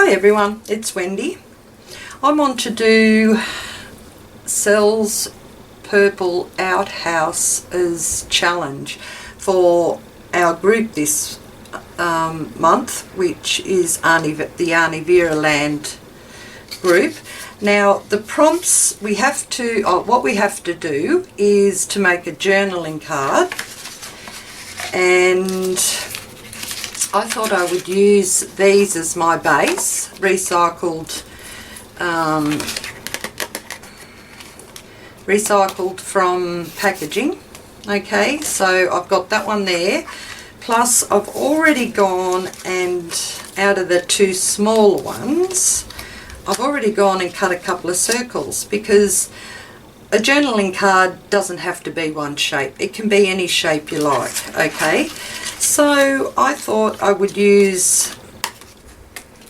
Hi everyone, it's Wendy. I'm on to do Cell's Purple Outhouse as challenge for our group this month, which is the Aunty Vera Land group. Now the prompts we have to, what we have to do is to make a journaling card, and I thought I would use these as my base, recycled from packaging. Okay, so I've got that one there, plus I've already gone and out of the two smaller ones I've already gone and cut a couple of circles, because a journaling card doesn't have to be one shape, it can be any shape you like. Okay, so I thought I would use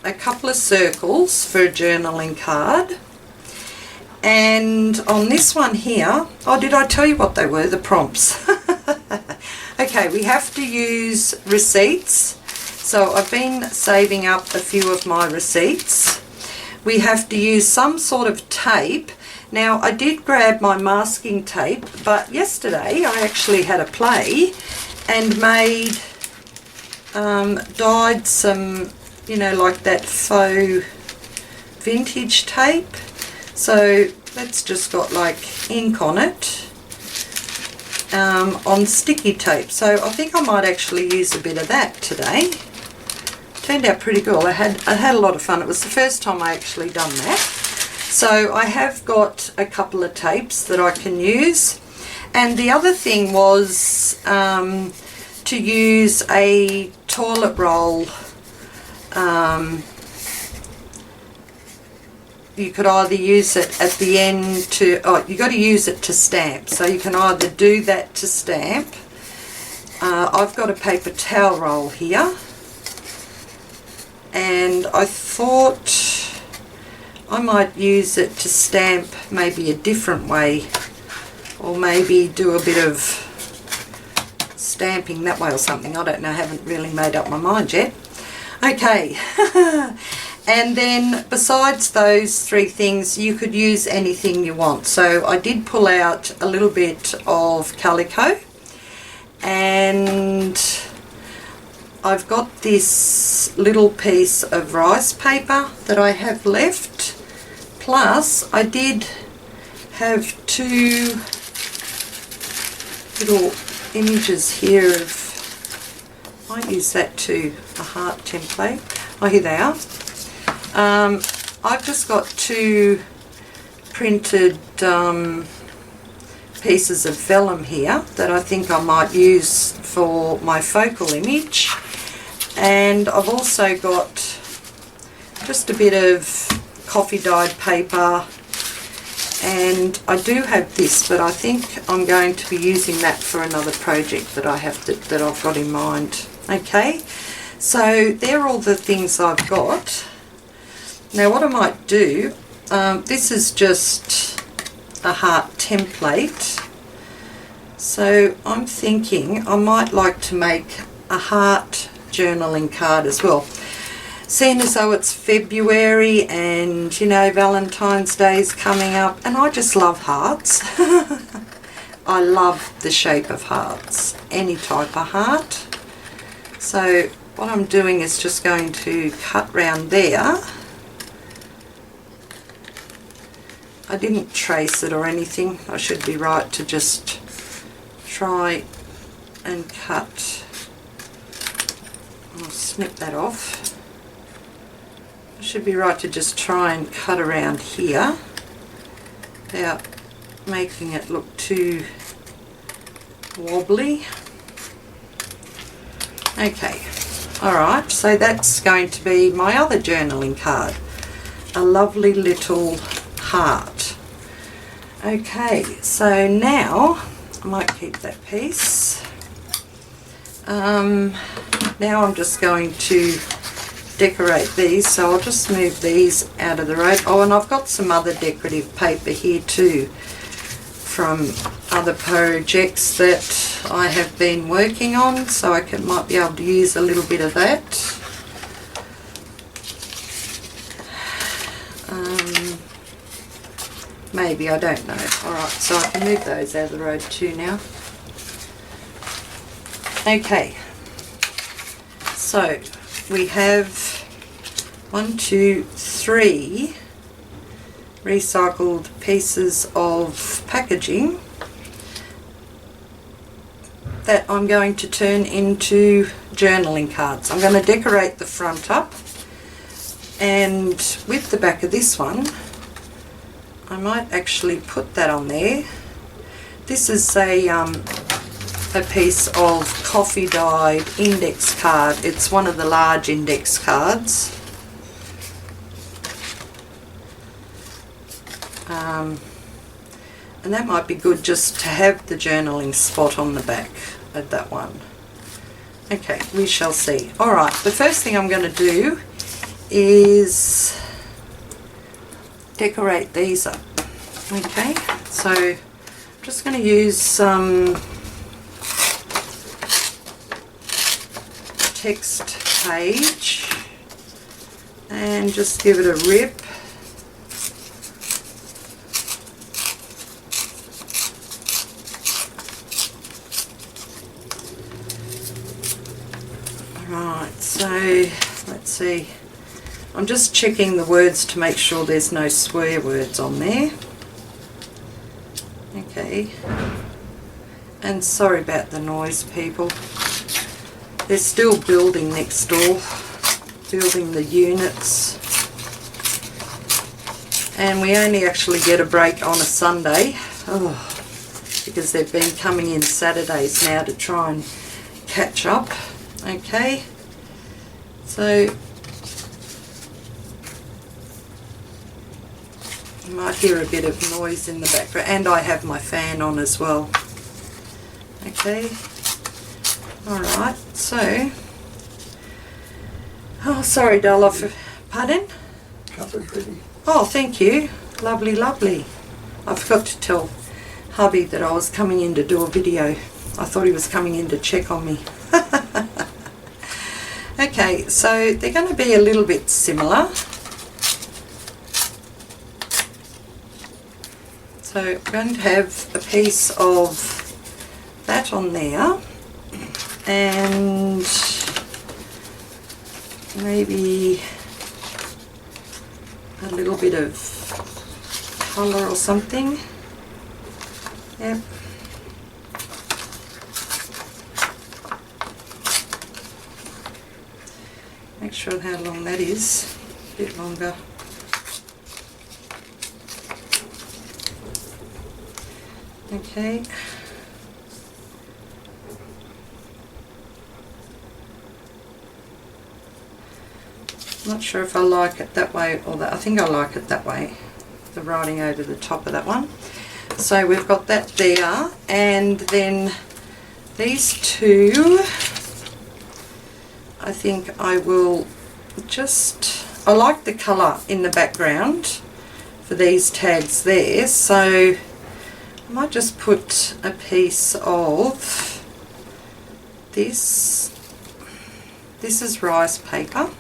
a couple of circles for a journaling card. And on this one here, oh, did I tell you what they were, the prompts? Okay, we have to use receipts. So I've been saving up a few of my receipts. We have to use some sort of tape. Now I did grab my masking tape, but yesterday I actually had a play and made, dyed some, you know, like that faux vintage tape. So that's just got like ink on it, on sticky tape. So I think I might actually use a bit of that today. Turned out pretty cool. I had a lot of fun. It was the first time I actually done that. So I have got a couple of tapes that I can use. And the other thing was to use a toilet roll. You could either use it at the end to, you got to use it to stamp. So you can either do that to stamp. I've got a paper towel roll here. And I thought I might use it to stamp maybe a different way, or maybe do a bit of stamping that way or something. I don't know, I haven't really made up my mind yet. Okay. And then besides those three things, you could use anything you want. So I did pull out a little bit of calico, and I've got this little piece of rice paper that I have left, plus I did have two little images here of, I might use that to a heart template. Oh, here they are. I've just got two printed pieces of vellum here that I think I might use for my focal image. And I've also got just a bit of coffee dyed paper, and I do have this, but I think I'm going to be using that for another project that I have that I've got in mind. Okay, so they're all the things I've got. Now what I might do, this is just a heart template, so I'm thinking I might like to make a heart journaling card as well. Seeing as though it's February and, you know, Valentine's Day is coming up, and I just love hearts. I love the shape of hearts, any type of heart. So what I'm doing is just going to cut round there. I didn't trace it or anything. I should be right to just try and cut. I'll snip that off. I should be right to just try and cut around here without making it look too wobbly. Okay, alright, so that's going to be my other journaling card. A lovely little heart. Okay, so now I might keep that piece. Now I'm just going to decorate these, so I'll just move these out of the road. Oh, and I've got some other decorative paper here too from other projects that I have been working on, so I might be able to use a little bit of that. maybe, I don't know. Alright, so I can move those out of the road too now. Okay, so we have 1, 2, 3 recycled pieces of packaging that I'm going to turn into journaling cards. I'm going to decorate the front up, and with the back of this one I might actually put that on there. This is a piece of coffee dyed index card. It's one of the large index cards. And that might be good just to have the journaling spot on the back of that one. Okay, we shall see. Alright, the first thing I'm going to do is decorate these up. Okay, so I'm just going to use some text page and just give it a rip. Right, so let's see. I'm just checking the words to make sure there's no swear words on there. Okay. And sorry about the noise, people. They're still building next door, building the units. And we only actually get a break on a Sunday. Oh, because they've been coming in Saturdays now to try and catch up. Okay, so you might hear a bit of noise in the background, and I have my fan on as well. Okay, alright, so, oh sorry doll, pardon? Cup is ready. Oh, thank you, lovely, lovely. I forgot to tell hubby that I was coming in to do a video. I thought he was coming in to check on me. Okay, so they're going to be a little bit similar. So I'm going to have a piece of that on there, and maybe a little bit of colour or something. Yep. Make sure how long that is, a bit longer. Okay. Not sure if I like it that way or that. I think I like it that way, the writing over the top of that one. So we've got that there, and then these two, I think I will just, I like the colour in the background for these tags there, so I might just put a piece of this. This is rice paper,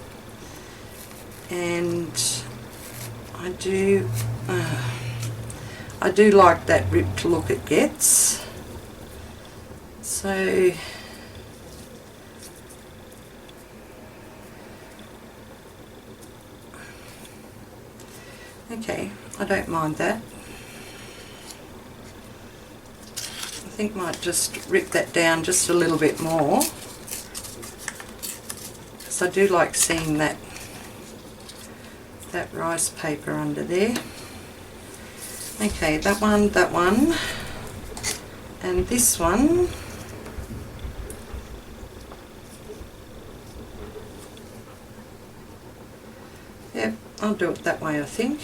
and I do like that ripped look it gets. So okay, I don't mind that. I think might just rip that down just a little bit more, because I do like seeing that rice paper under there. Okay, that one, and this one. Yep, I'll do it that way, I think.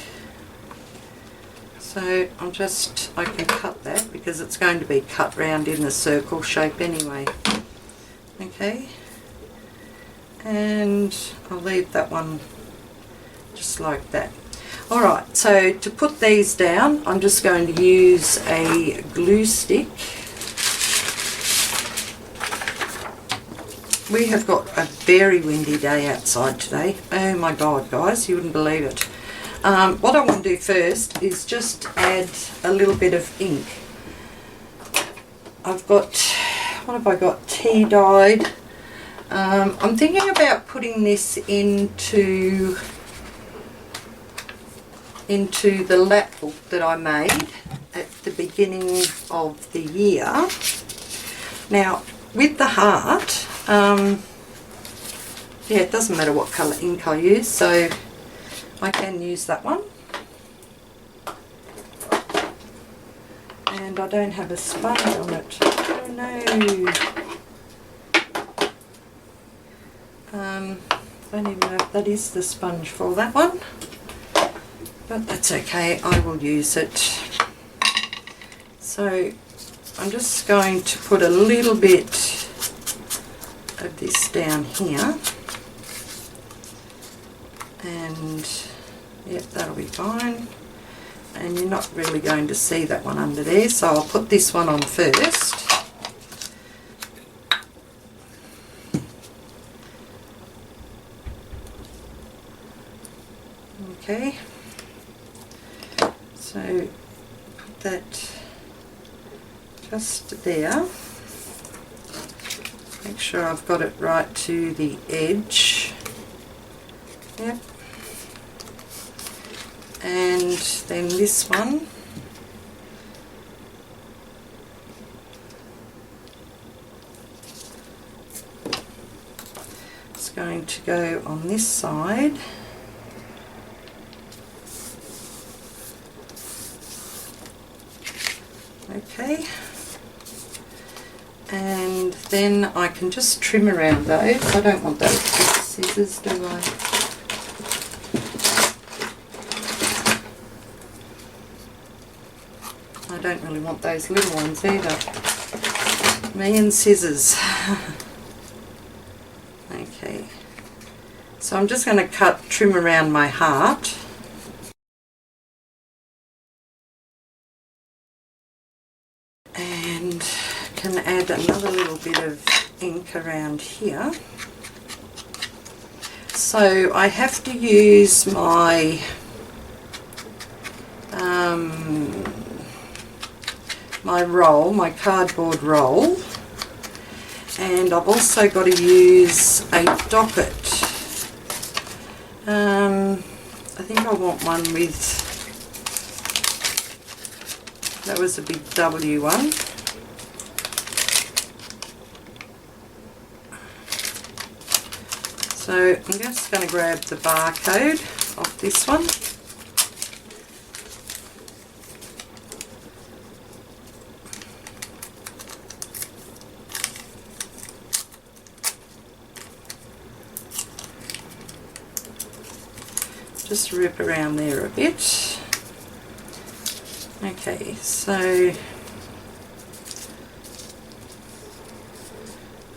So I can cut that because it's going to be cut round in the circle shape anyway. Okay, and I'll leave that one just like that. Alright, so to put these down, I'm just going to use a glue stick. We have got a very windy day outside today. Oh my god, guys, you wouldn't believe it. What I want to do first is just add a little bit of ink. I've got, what have I got, tea dyed. I'm thinking about putting this into the lap book that I made at the beginning of the year. Now, with the heart, yeah, it doesn't matter what colour ink I use, so I can use that one. And I don't have a sponge on it. Oh no. I don't even know if that is the sponge for that one. But that's okay, I will use it. So I'm just going to put a little bit of this down here. And yep, that'll be fine. And you're not really going to see that one under there, so I'll put this one on first. Okay. So put that just there. Make sure I've got it right to the edge. Yep. And then this one. It's going to go on this side. Okay, and then I can just trim around those. I don't want those big scissors, do I? I don't really want those little ones either. Me and scissors. Okay, so I'm just going to trim around my heart. And can add another little bit of ink around here. So I have to use my my roll, my cardboard roll, and I've also got to use a docket. I think I want one with, that was a big W one. So I'm just going to grab the barcode off this one. Just rip around there a bit. Okay, so I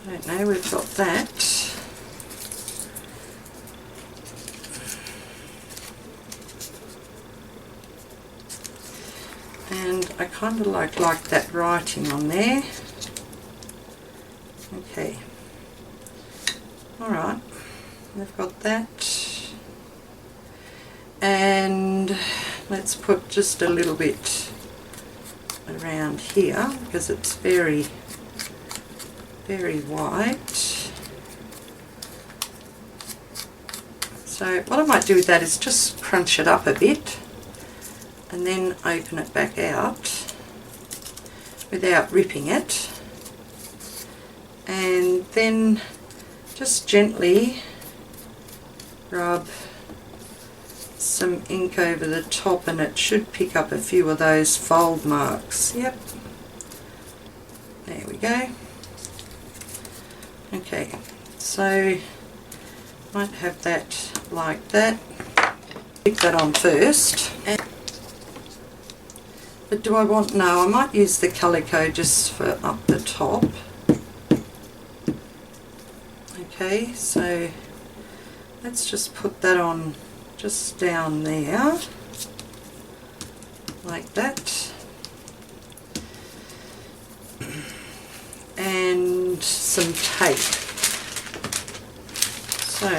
don't know, we've got that. And I kind of like that writing on there. Okay, alright, we've got that. And let's put just a little bit around here because it's very, very white. So what I might do with that is just crunch it up a bit and then open it back out without ripping it, and then just gently rub some ink over the top, and it should pick up a few of those fold marks. Yep, there we go. Okay, so might have that like that. Stick that on first. But do I want, no, I might use the calico just for up the top. Okay, so let's just put that on just down there, like that. And some tape. So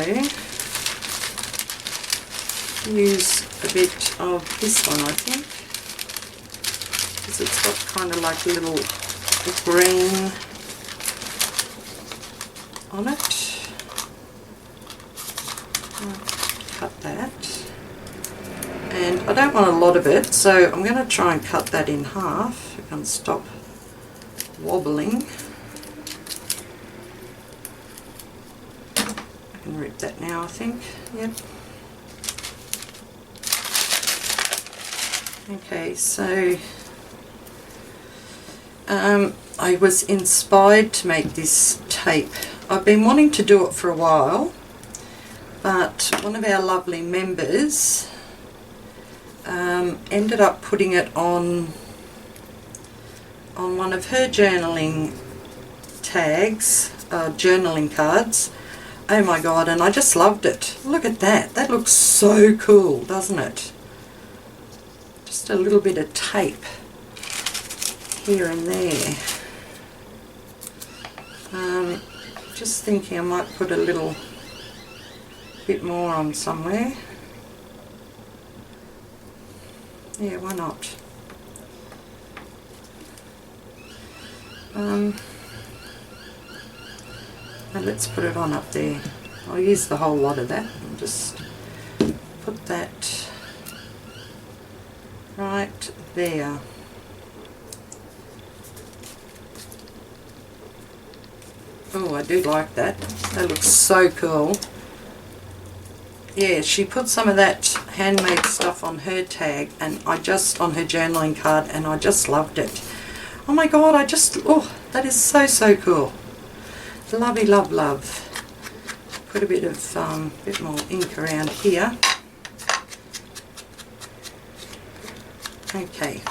use a bit of this one, I think, because it's got kind of like a little green on it. I'll cut that, and I don't want a lot of it, so I'm going to try and cut that in half. If I can stop wobbling. I can rip that now, I think. Yep. Okay, so I was inspired to make this tape. I've been wanting to do it for a while, but one of our lovely members ended up putting it on one of her journaling tags, journaling cards. Oh my god, and I just loved it. Look at that. That looks so cool, doesn't it? Just a little bit of tape here and there. Just thinking I might put a little bit more on somewhere. Yeah, why not? And let's put it on up there. I'll use the whole lot of that and just put that right there. Oh, I do like that. That looks so cool. Yeah, she put some of that handmade stuff on her tag, and on her journaling card, and I just loved it. Oh my god, oh, that is so, so cool. Lovey, love, love. Put a bit of, bit more ink around here. Okay.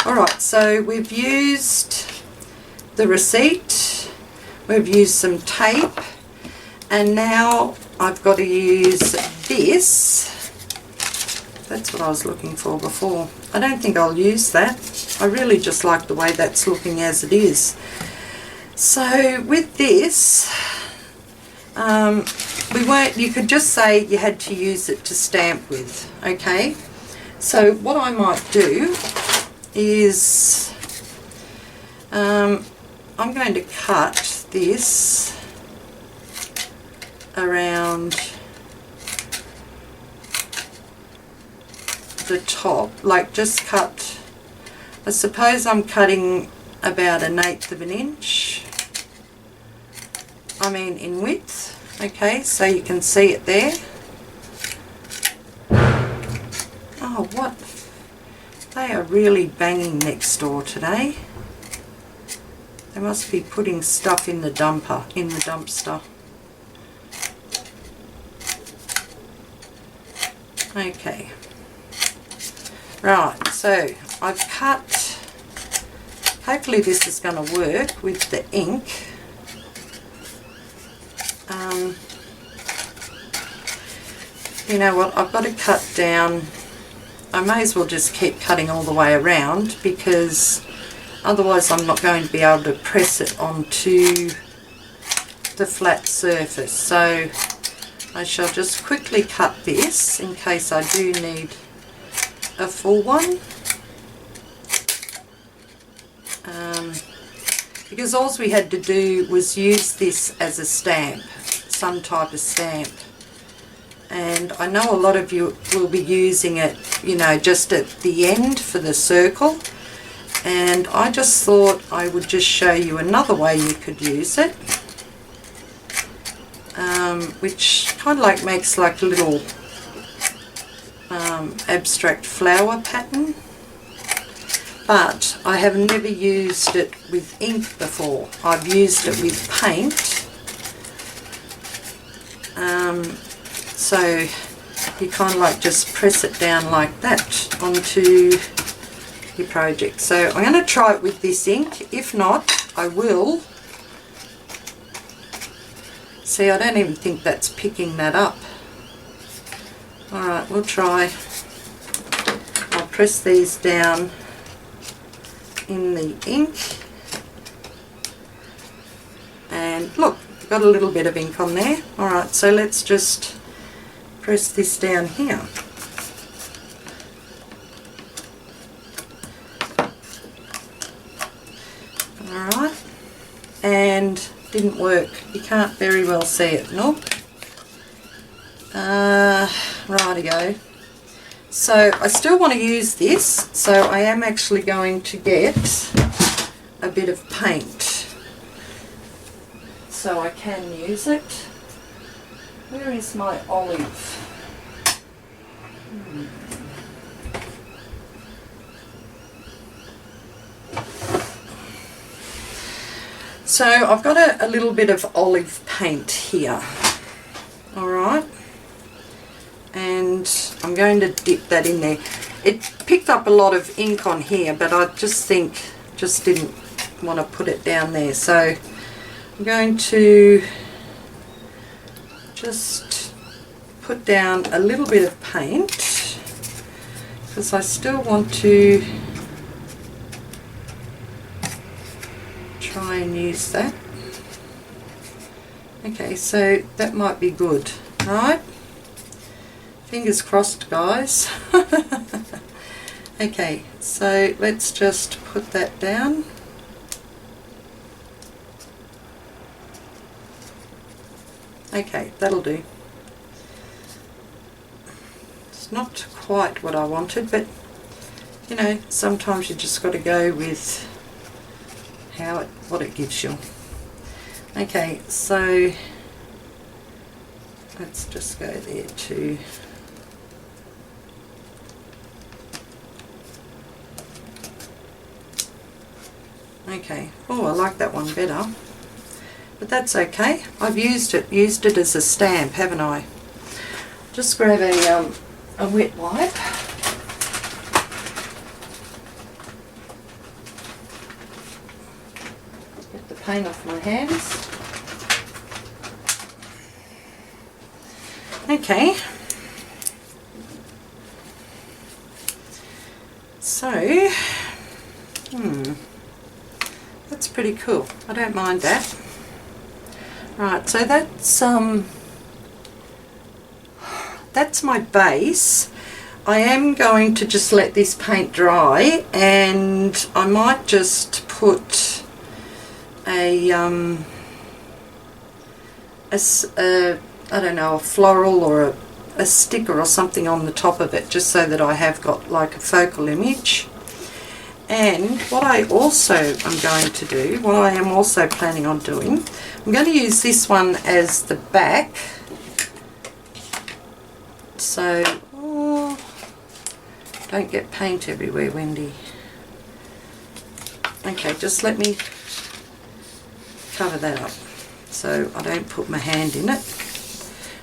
Alright, so we've used the receipt, we've used some tape, and now I've got to use this. That's what I was looking for before. I don't think I'll use that. I really just like the way that's looking as it is. So with this, you could just say you had to use it to stamp with, okay? So what I might do is, I'm going to cut this around the top, like just cut, I suppose I'm cutting about 1/8 of an inch, in width, okay, so you can see it there. Oh, what? They are really banging next door today. They must be putting stuff in the dumpster. Okay. Right, so I've cut, hopefully this is going to work with the ink. You know what, I've got to cut down. I may as well just keep cutting all the way around, because otherwise I'm not going to be able to press it onto the flat surface. So I shall just quickly cut this in case I do need a full one. Because all we had to do was use this as a stamp, some type of stamp. And I know a lot of you will be using it, you know, just at the end for the circle. And I just thought I would just show you another way you could use it, which kind of like makes like a little abstract flower pattern. But I have never used it with ink before. I've used it with paint. So you kind of like just press it down like that onto your project. So I'm going to try it with this ink. If not, I will. See, I don't even think that's picking that up. Alright, we'll try. I'll press these down in the ink. And look, got a little bit of ink on there. Alright, so let's just press this down here. didn't work. You can't very well see it, no? Rightio. So I still want to use this, so I am actually going to get a bit of paint so I can use it. Where is my olive? So I've got a little bit of olive paint here, alright, and I'm going to dip that in there. It picked up a lot of ink on here, but I just didn't want to put it down there, so I'm going to just put down a little bit of paint because I still want to try and use that. Okay, so that might be good, right? Fingers crossed, guys. Okay, so let's just put that down. Okay, that'll do. It's not quite what I wanted, but you know, sometimes you just got to go with what it gives you. Okay, so let's just go there too. Okay, oh, I like that one better, but that's okay. I've used it as a stamp, haven't I? Just grab a wet wipe. Get the paint off my hands. Okay. So, that's pretty cool. I don't mind that. Right, so that's my base. I am going to just let this paint dry, and I might just put I don't know, a floral or a sticker or something on the top of it, just so that I have got like a focal image. And what I also am going to do, what I am also planning on doing, I'm going to use this one as the back. So, oh, don't get paint everywhere, Wendy. Okay, just let me cover that up so I don't put my hand in it,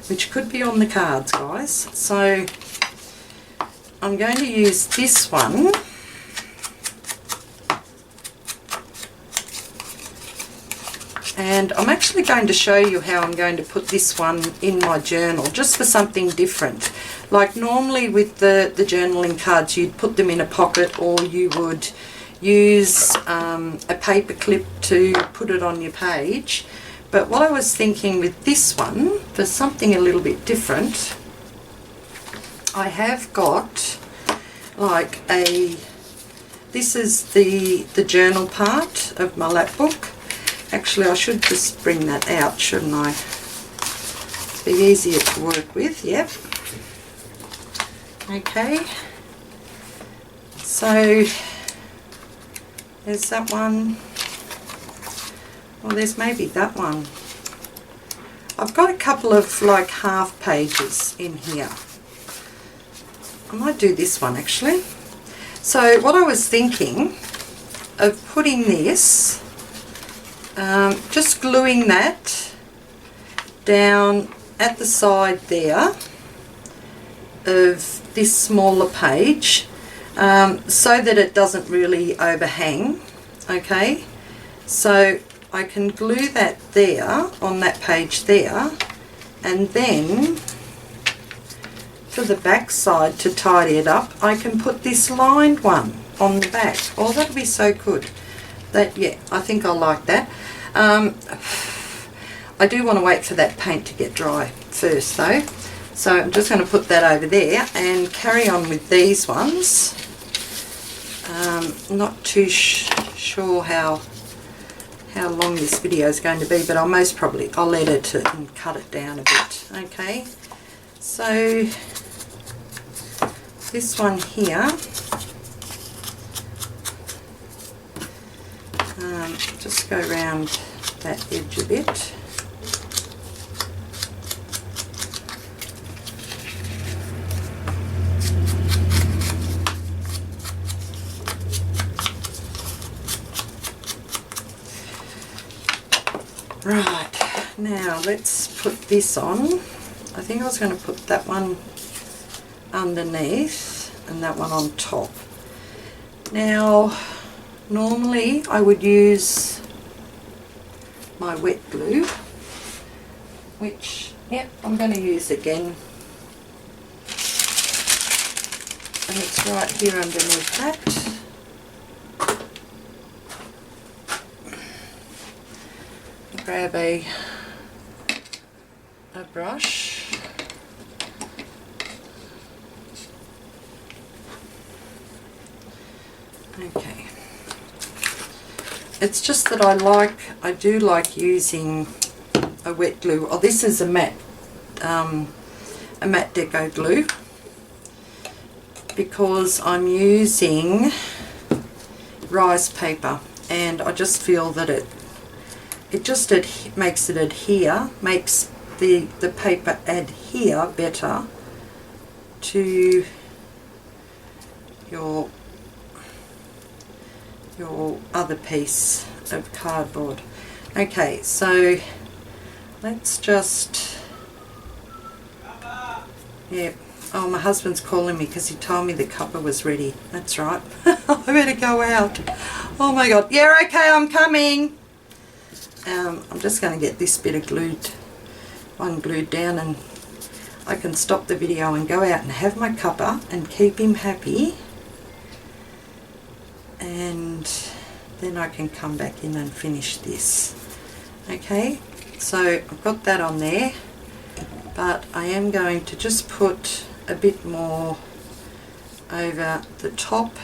which could be on the cards, guys. So I'm going to use this one. And I'm actually going to show you how I'm going to put this one in my journal, just for something different. Like normally with the journaling cards, you'd put them in a pocket, or you would use a paper clip to put it on your page. But what I was thinking with this one, for something a little bit different, I have got like this is the journal part of my lap book. Actually, I should just bring that out, shouldn't I? Be easier to work with, yep. Okay. So, there's that one. Well, there's maybe that one. I've got a couple of like half pages in here. I might do this one actually. So, what I was thinking of putting this, just gluing that down at the side there of this smaller page, so that it doesn't really overhang. Okay, so I can glue that there on that page there, and then for the back side to tidy it up, I can put this lined one on the back. Oh, that'll be so good. That, yeah, I think I'll like that. I do want to wait for that paint to get dry first though, so I'm just going to put that over there and carry on with these ones. Not too sure how how long this video is going to be, but I'll most probably, I'll edit it and cut it down a bit. Okay, so this one here, just go around that edge a bit. Right, now let's put this on. I think I was going to put that one underneath and that one on top. Now, normally I would use my wet glue, which, yep, I'm going to use again. And it's right here underneath that. Grab a brush. Okay. It's just that I do like using a wet glue. Oh, this is a matte deco glue, because I'm using rice paper, and I just feel that it just makes it adhere, makes the paper adhere better to your other piece of cardboard. Okay, so let's just, yeah, oh, my husband's calling me because he told me the cuppa was ready. That's right. I better go out. Oh my god. Yeah, okay, I'm coming. I'm just going to get this bit of one glued down, and I can stop the video and go out and have my cuppa and keep him happy, and then I can come back in and finish this. Okay, so I've got that on there, but I am going to just put a bit more over the top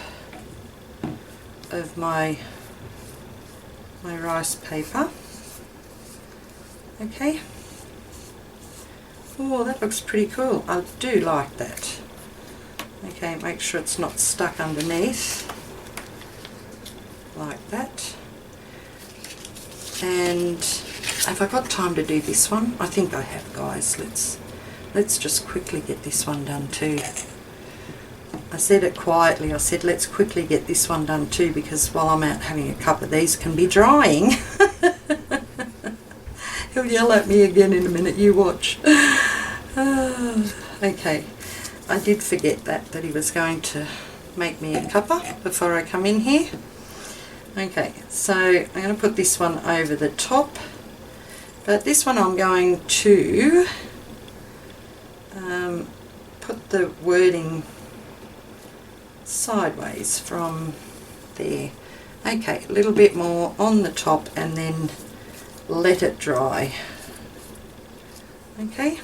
of my rice paper. Okay. Oh, that looks pretty cool. I do like that. Okay, make sure it's not stuck underneath like that. And have I got time to do this one? I think I have, guys. Let's just quickly get this one done too. I said it quietly. I said let's quickly get this one done too, because while I'm out having a cup of these can be drying. He'll yell at me again in a minute, you watch. Okay, I did forget that he was going to make me a cuppa before I come in here. Okay, so I'm going to put this one over the top, but this one I'm going to put the wording sideways from there. Okay, a little bit more on the top and then let it dry. Okay.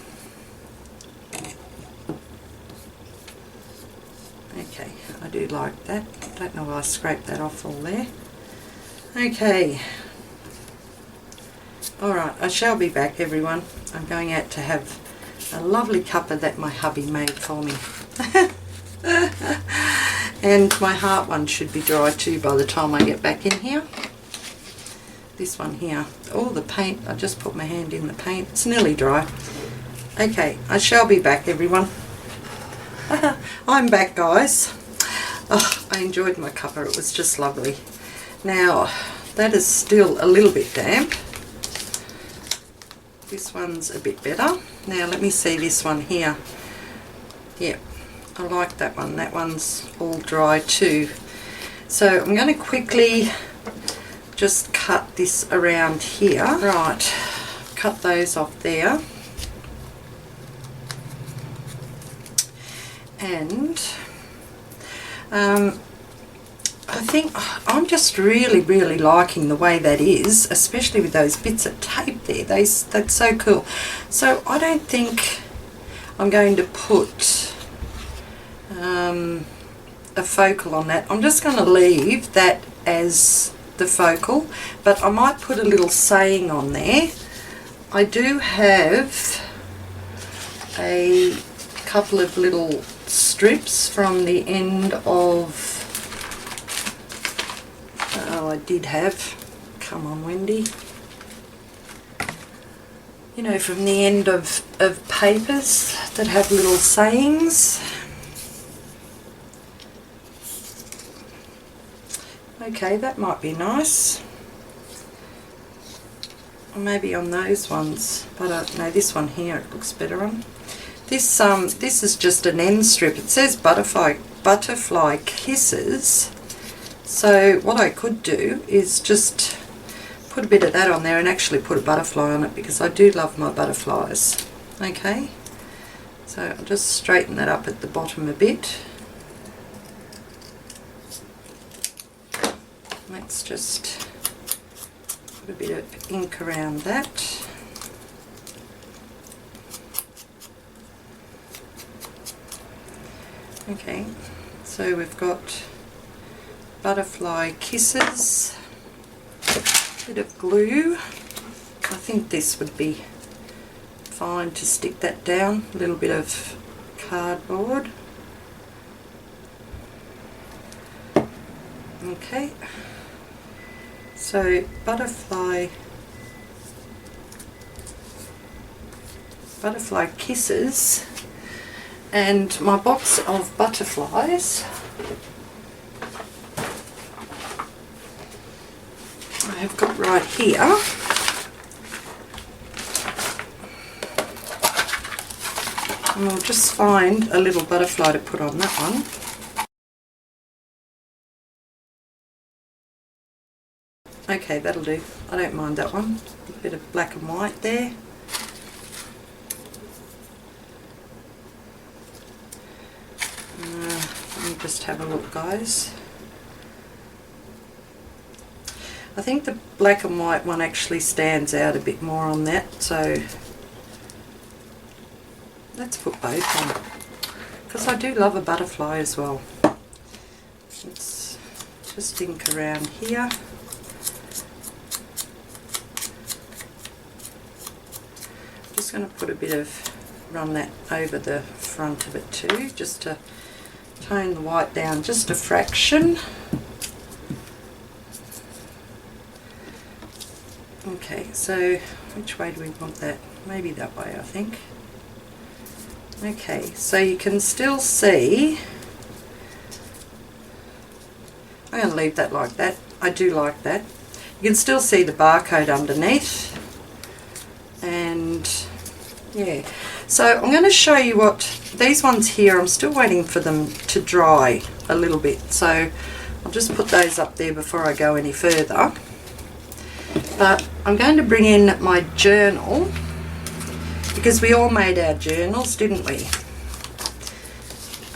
Okay, I do like that. I don't know why I scraped that off all there. Okay. Alright, I shall be back, everyone. I'm going out to have a lovely cuppa that my hubby made for me. And my heart one should be dry too by the time I get back in here. This one here. Oh, the paint. I just put my hand in the paint. It's nearly dry. Okay, I shall be back, everyone. I'm back, guys. Oh, I enjoyed my cuppa. It was just lovely. Now, that is still a little bit damp. This one's a bit better. Now, let me see this one here. Yeah, I like that one. That one's all dry too. So I'm going to quickly just cut this around here. Right, cut those off there. And I think I'm just really liking the way that is, especially with those bits of tape there. That's so cool. So I don't think I'm going to put a focal on that. I'm just going to leave that as the focal, but I might put a little saying on there. I do have a couple of little strips from the end of, I did have, come on Wendy, you know, from the end of papers that have little sayings. Okay, that might be nice. Or maybe on those ones, but no, this one here it looks better on. This is just an end strip. It says butterfly kisses. So what I could do is just put a bit of that on there and actually put a butterfly on it, because I do love my butterflies. Okay, so I'll just straighten that up at the bottom a bit. Let's just put a bit of ink around that. Okay, so we've got butterfly kisses, a bit of glue. I think this would be fine to stick that down, a little bit of cardboard. Okay, so butterfly kisses, and my box of butterflies I have got right here. And we'll just find a little butterfly to put on that one. Okay, that'll do. I don't mind that one. A bit of black and white there. Let me just have a look, guys. I think the black and white one actually stands out a bit more on that, so let's put both on, because I do love a butterfly as well. Let's just ink around here. Just going to put a bit of, run that over the front of it too, just to tone the white down just a fraction. Okay, so which way do we want that? Maybe that way, I think. Okay, so you can still see, I'm going to leave that like that. I do like that. You can still see the barcode underneath, and yeah, so I'm going to show you what these ones here, I'm still waiting for them to dry a little bit, so I'll just put those up there before I go any further. But I'm going to bring in my journal, because we all made our journals, didn't we?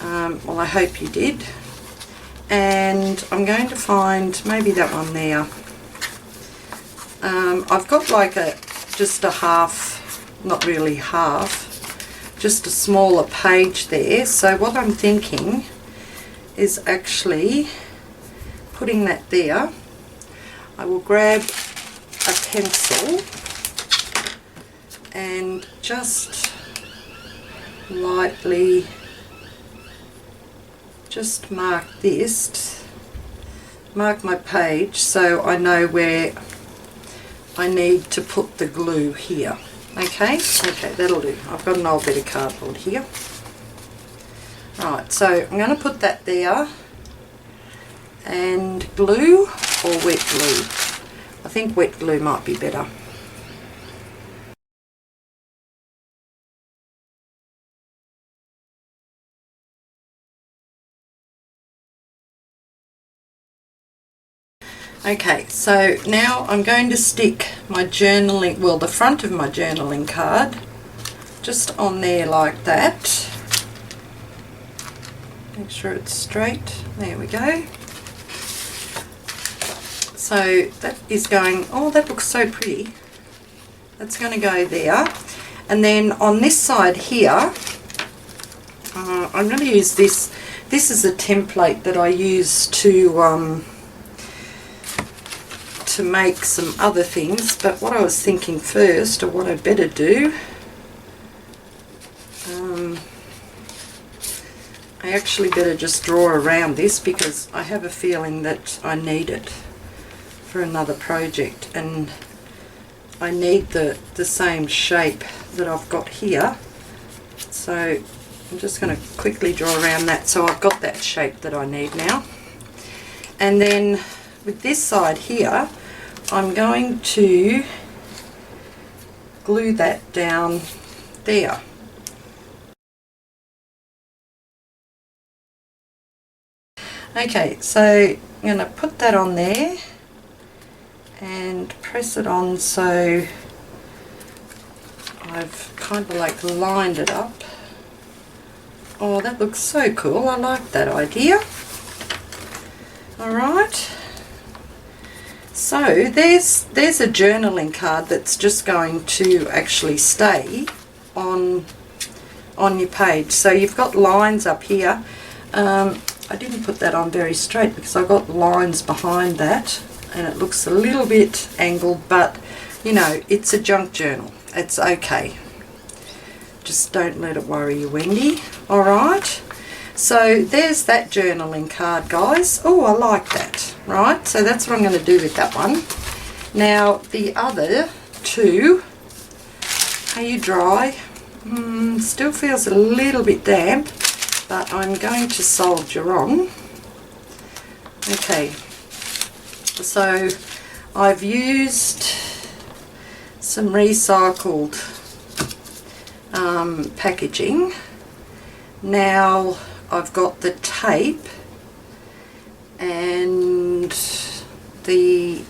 Well, I hope you did. And I'm going to find maybe that one there. I've got like just a half, not really half, just a smaller page there. So what I'm thinking is actually putting that there. I will grab a pencil and just lightly just mark my page, so I know where I need to put the glue here. Okay, that'll do. I've got an old bit of cardboard here. Right, so I'm going to put that there, and glue or wet glue. I think wet glue might be better. Okay, so now I'm going to stick my journaling, well, the front of my journaling card just on there like that. Make sure it's straight. There we go. So that is going, oh, that looks so pretty. That's going to go there. And then on this side here, I'm going to use this. This is a template that I use to to make some other things, but what I was thinking first, or what I'd better do, I actually better just draw around this because I have a feeling that I need it for another project, and I need the same shape that I've got here. So I'm just going to quickly draw around that, so I've got that shape that I need now. And then with this side here, I'm going to glue that down there. Okay, so I'm going to put that on there and press it on so I've kind of like lined it up. Oh, that looks so cool. I like that idea. Alright, so there's a journaling card that's just going to actually stay on your page. So you've got lines up here. I didn't put that on very straight because I got lines behind that and it looks a little bit angled, but you know, it's a junk journal. It's okay. Just don't let it worry you, Wendy. Alright, so there's that journaling card, guys. Oh, I like that. Right, so that's what I'm going to do with that one. Now the other two, are you dry? Still feels a little bit damp, but I'm going to soldier on. Okay, so I've used some recycled packaging. Now I've got the tape and the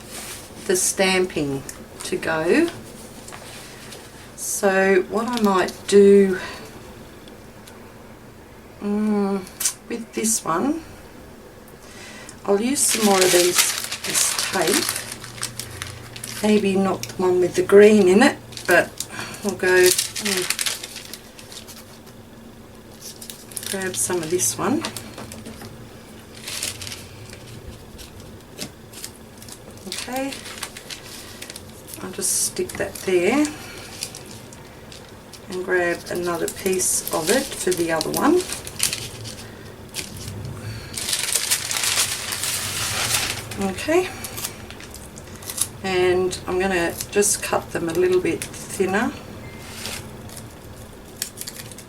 stamping to go. So what I might do with this one, I'll use some more of this tape. Maybe not the one with the green in it, but we'll go grab some of this one. Okay, I'll just stick that there and grab another piece of it for the other one. Okay, and I'm going to just cut them a little bit thinner.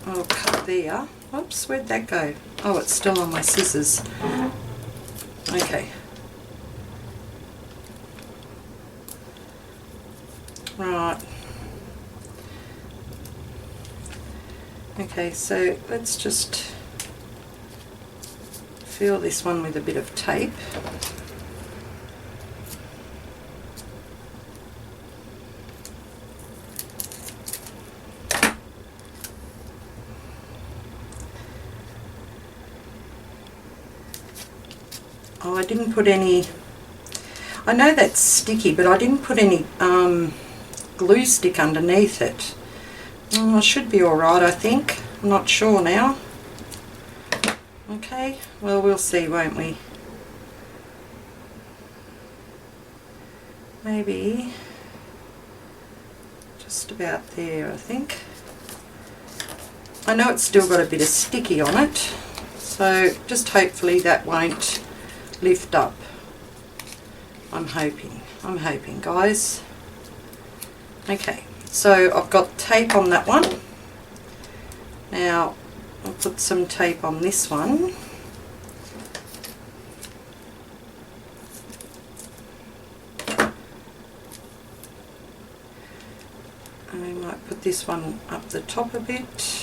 I'll cut there. Oops, where'd that go? Oh, it's still on my scissors. Okay. Right. Okay, so let's just fill this one with a bit of tape. Oh, I didn't put any, I know that's sticky, but I didn't put any glue stick underneath it. I should be alright, I think. I'm not sure now. Okay, well, we'll see, won't we? Maybe just about there, I think. I know it's still got a bit of sticky on it, so just hopefully that won't lift up. I'm hoping, guys. Okay, so I've got tape on that one. Now I'll put some tape on this one. And we might put this one up the top a bit.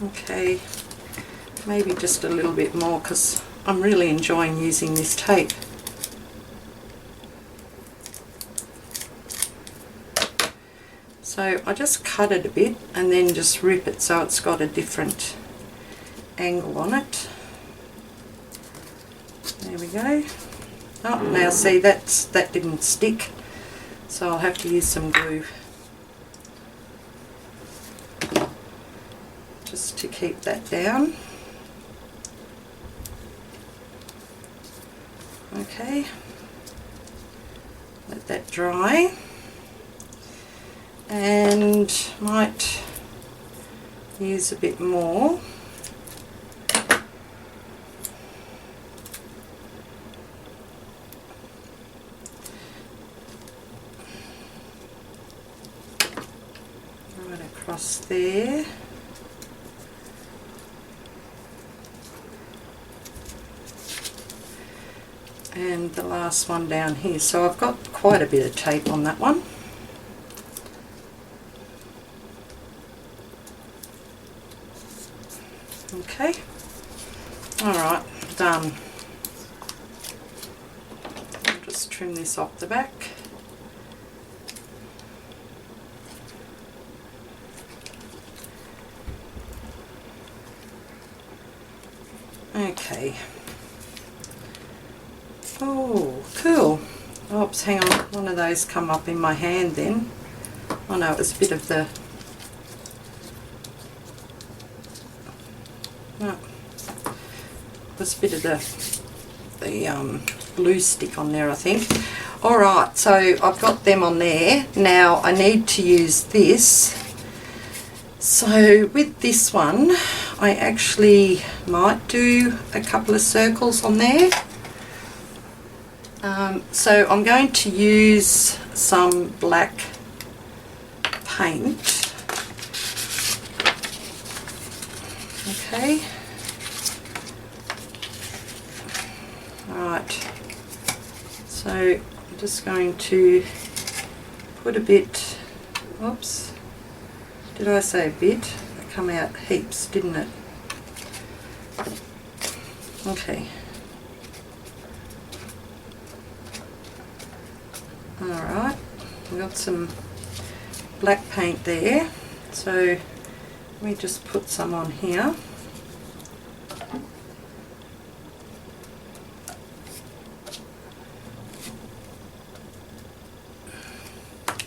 Okay, maybe just a little bit more because I'm really enjoying using this tape. So I just cut it a bit and then just rip it so it's got a different angle on it. There we go. Oh, now see, that didn't stick, so I'll have to use some glue. just to keep that down. Okay, let that dry, and might use a bit more. Right across there. And the last one down here. So I've got quite a bit of tape on that one. Okay, alright, done. I'll just trim this off the back. Okay. Oh, cool. Oops, hang on, one of those come up in my hand then. Oh no, it was a bit of the... No, it was a bit of the glue stick on there, I think. Alright, so I've got them on there. Now I need to use this. So with this one, I actually might do a couple of circles on there. So I'm going to use some black paint. Okay. Right. So I'm just going to put a bit, oops, did I say a bit? It come out heaps, didn't it? Okay. Alright, I've got some black paint there, so let me just put some on here.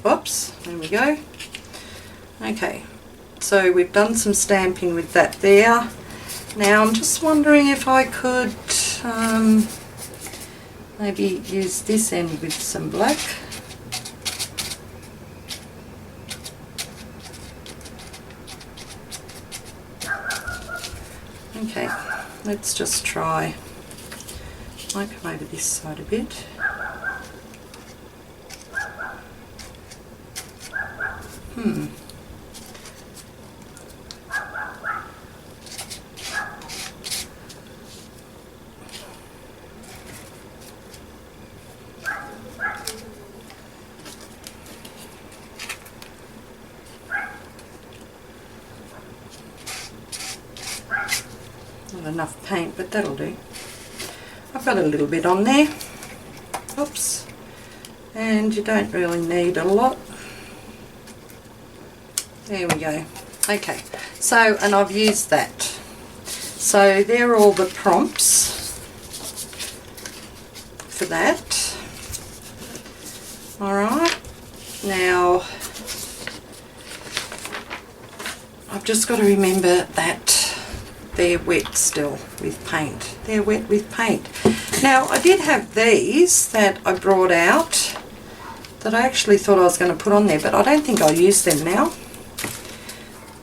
Oops, there we go. Okay, so we've done some stamping with that there. Now I'm just wondering if I could maybe use this end with some black. Okay, let's just try. Might come over this side a bit. Not enough paint, but that'll do. I've got a little bit on there. Oops. And you don't really need a lot. There we go. Okay, so, and I've used that. So they're all the prompts for that. Alright, now I've just got to remember that they're wet still with paint. They're wet with paint. Now I did have these that I brought out that I actually thought I was going to put on there, but I don't think I'll use them now.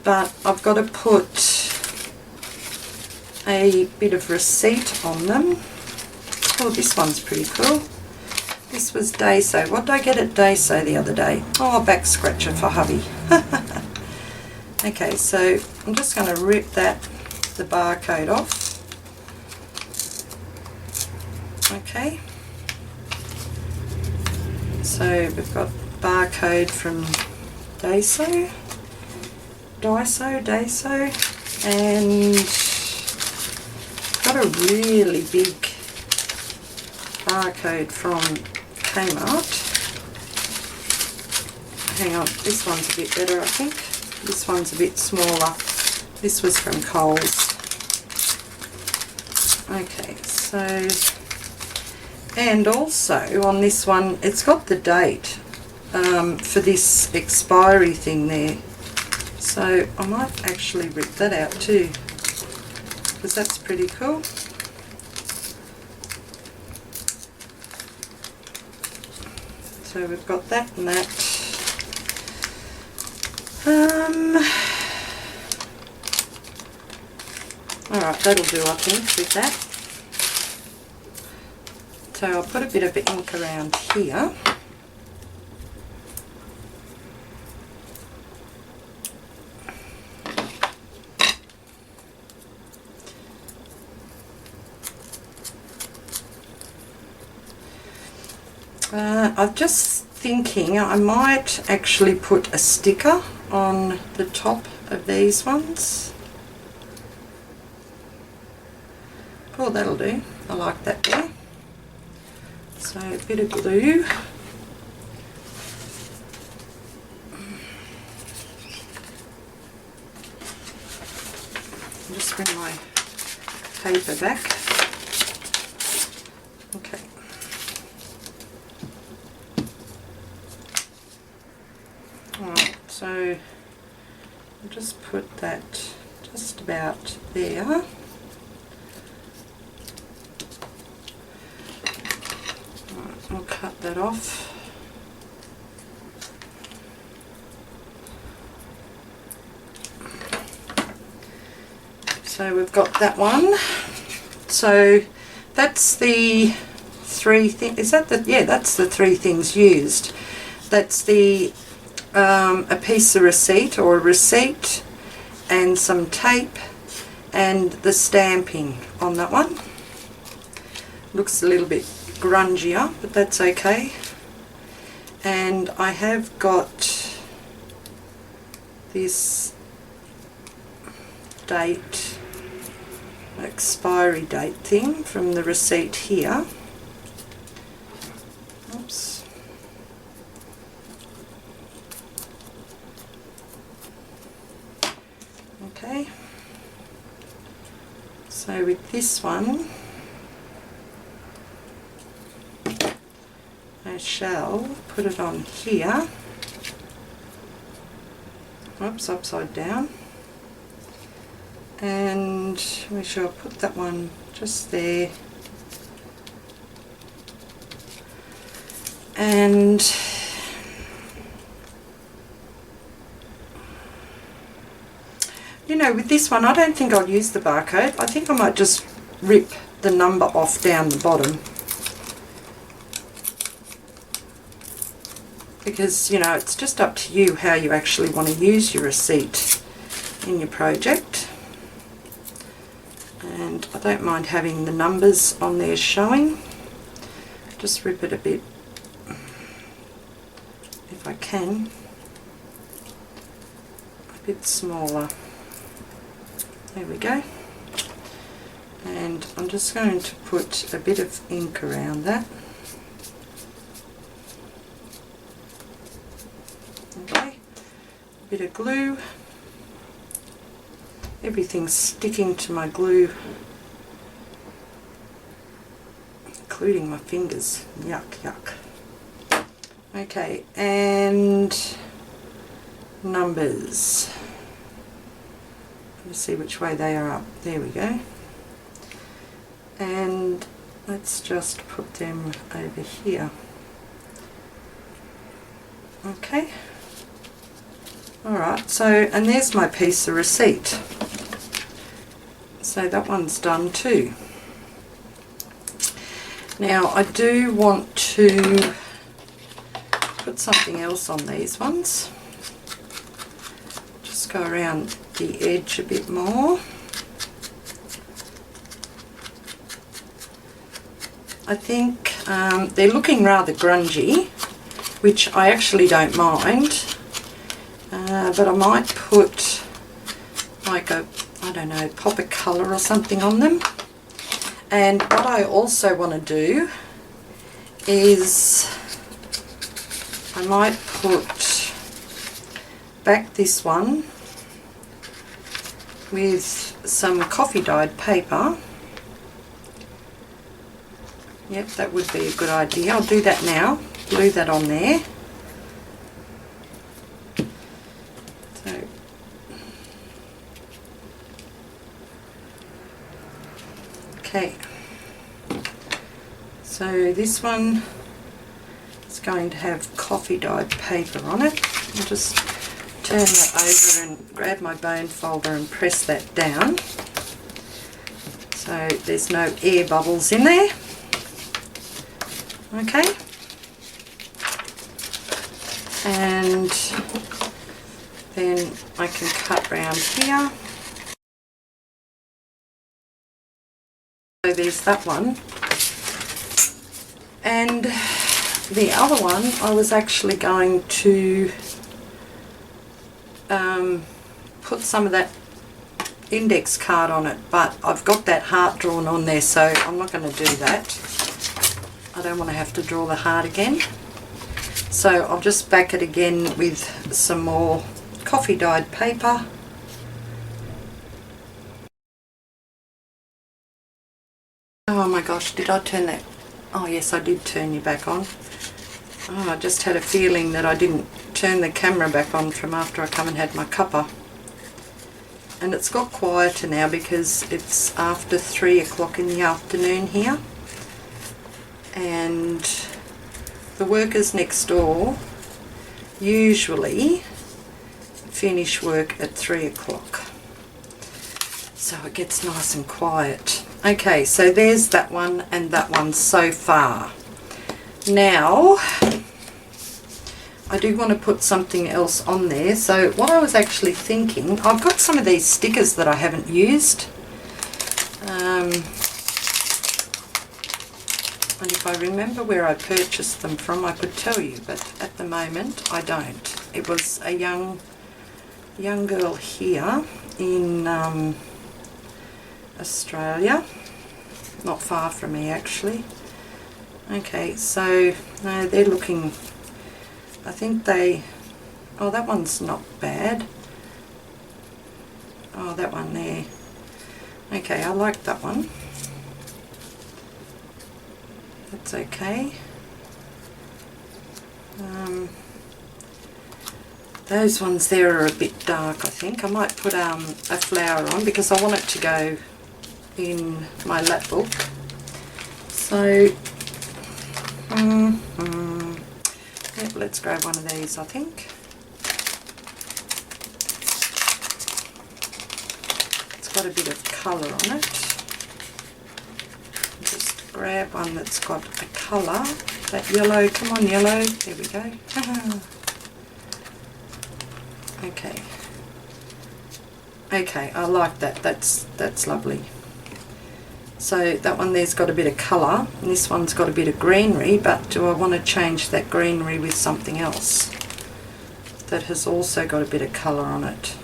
But I've got to put a bit of receipt on them. Oh, this one's pretty cool. This was Daiso. What did I get at Daiso the other day? Oh, a back scratcher for hubby. Okay, so I'm just going to rip the barcode off. Okay. So we've got barcode from Daiso, and got a really big barcode from Kmart. Hang on, this one's a bit better, I think. This one's a bit smaller. This was from Coles. Okay, so, and also on this one, it's got the date for this expiry thing there. So I might actually rip that out too, because that's pretty cool. So we've got that and that. Alright, that'll do I think with that. So I'll put a bit of ink around here. I'm just thinking I might actually put a sticker on the top of these ones. Oh, that'll do. I like that there. So a bit of glue. I'll just bring my paper back. Okay. Alright, so I'll just put that just about there. Right, I'll cut that off. So we've got that one. So that's the three things. Is that the, yeah, that's the three things used. That's the a piece of receipt or a receipt and some tape and the stamping on that one. Looks a little bit grungier, but that's okay. And I have got this date, expiry date thing from the receipt here. Oops. Okay. So with this one, I shall put it on here. Oops, upside down. And we shall put that one just there. And you know, with this one I don't think I'll use the barcode. I think I might just rip the number off down the bottom, because you know, it's just up to you how you actually want to use your receipt in your project. And I don't mind having the numbers on there showing. Just rip it a bit, if I can, a bit smaller. There we go. And I'm just going to put a bit of ink around that. Okay, a bit of glue. Everything's sticking to my glue, including my fingers. Yuck, yuck. Okay, and numbers. Let's see which way they are up. There we go. And let's just put them over here. Okay. Alright, so, and there's my piece of receipt. So that one's done too. Now I do want to put something else on these ones. Just go around the edge a bit more. I think they're looking rather grungy, which I actually don't mind, but I might put like a, I don't know, pop of colour or something on them. And what I also want to do is I might put back this one with some coffee dyed paper. Yep, that would be a good idea. I'll do that now. Glue that on there. So Okay, so this one is going to have coffee dyed paper on it. I'll just turn that over and grab my bone folder and press that down so there's no air bubbles in there. Okay, and then I can cut round here. So there's that one, and the other one I was actually going to put some of that index card on it, but I've got that heart drawn on there, so I'm not going to do that. I don't want to have to draw the heart again, so I'll just back it again with some more coffee dyed paper. Oh my gosh, did I turn that? Oh yes, I did turn you back on. Oh, I just had a feeling that I didn't turn the camera back on from after I come and had my cuppa. And it's got quieter now because it's after 3 o'clock in the afternoon here. And the workers next door usually finish work at 3 o'clock. So it gets nice and quiet. Okay, so there's that one and that one so far. Now, I do want to put something else on there. So what I was actually thinking, I've got some of these stickers that I haven't used. And if I remember where I purchased them from, I could tell you, but at the moment I don't. It was a young girl here in Australia, not far from me actually. Okay, so no, they're looking, I think they, oh that one's not bad. Oh, that one there. Okay, I like that one. That's okay. Those ones there are a bit dark, I think. I might put a flower on because I want it to go in my lap book. So, yep, let's grab one of these, I think. It's got a bit of colour on it. Just grab one that's got a colour. That yellow, come on yellow, there we go. Okay. Okay, I like that. That's lovely. So that one there's got a bit of colour, and this one's got a bit of greenery, but do I want to change that greenery with something else that has also got a bit of colour on it?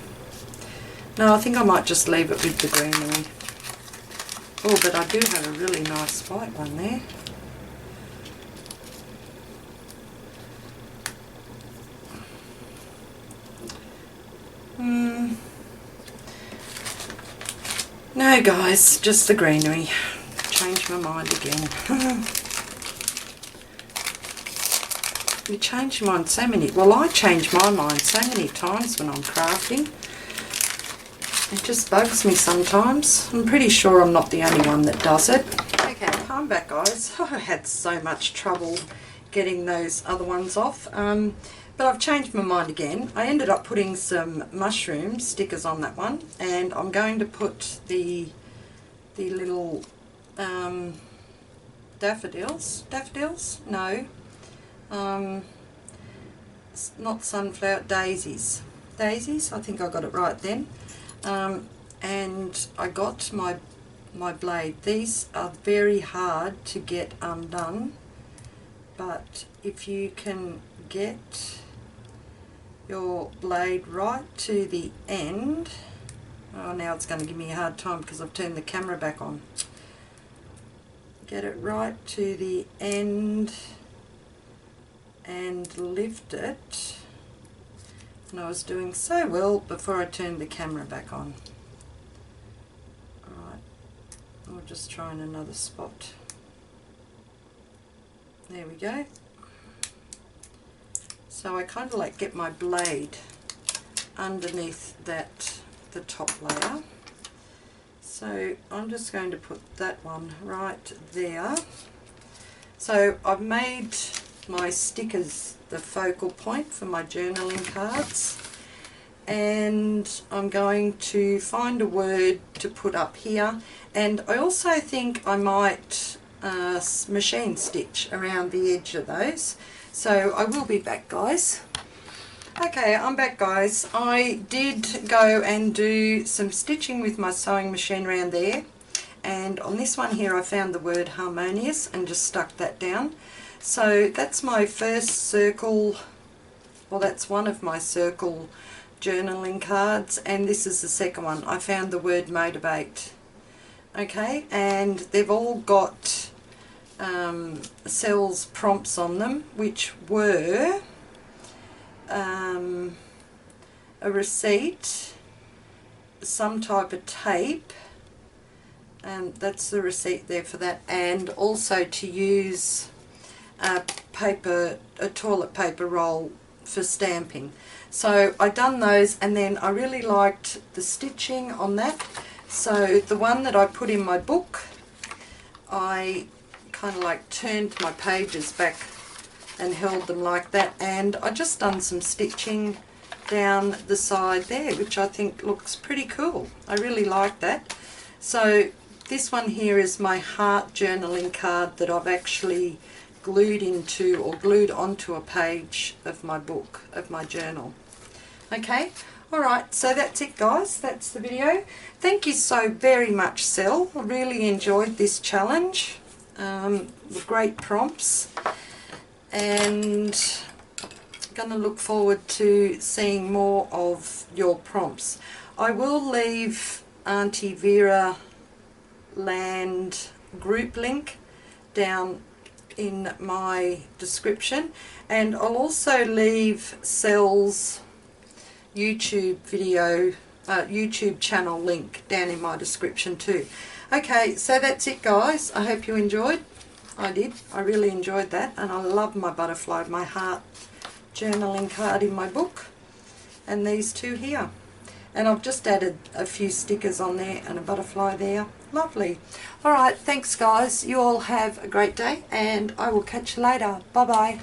No, I think I might just leave it with the greenery. Oh, but I do have a really nice white one there. No guys, just the greenery. Changed my mind again. You change your mind so many, well I change my mind so many times when I'm crafting. It just bugs me sometimes. I'm pretty sure I'm not the only one that does it. Okay, I'm back guys. I had so much trouble getting those other ones off. But I've changed my mind again. I ended up putting some mushroom stickers on that one, and I'm going to put the little daffodils? No, it's not sunflower, daisies, I think I got it right then. And I got my blade. These are very hard to get undone, but if you can get your blade right to the end, oh now it's going to give me a hard time because I've turned the camera back on. Get it right to the end and lift it. And I was doing so well before I turned the camera back on. Alright, I'll just try in another spot. There we go. So I kind of like get my blade underneath the top layer. So So I'm just going to put that one right there. So I've made my stickers the focal point for my journaling cards, and I'm going to find a word to put up here, and I also think I might machine stitch around the edge of those. So I will be back, guys. Okay, I'm back, guys. I did go and do some stitching with my sewing machine around there, and on this one here I found the word harmonious and just stuck that down. So that's my first circle, well, that's one of my circle journaling cards, and this is the second one. I found the word motivate. Okay, and they've all got cells prompts on them, which were a receipt, some type of tape, and that's the receipt there for that, and also to use a toilet paper roll for stamping. So I done those, and then I really liked the stitching on that. So the one that I put in my book, I kind of like turned my pages back and held them like that, and I just done some stitching down the side there, which I think looks pretty cool. I really like that. So this one here is my heart journaling card that I've actually glued onto a page of my book, of my journal. Okay, alright, so that's it, guys. That's the video. Thank you so very much, Cell. I really enjoyed this challenge. Great prompts, and going to look forward to seeing more of your prompts. I will leave Aunty Vera Land group link down in my description, and I'll also leave Cell's YouTube video, YouTube channel link down in my description too. Okay, so that's it, guys. I hope you enjoyed. I did. I really enjoyed that, and I love my butterfly, my heart journaling card in my book, and these two here. And I've just added a few stickers on there and a butterfly there. Lovely. Alright, thanks, guys. You all have a great day, and I will catch you later. Bye-bye.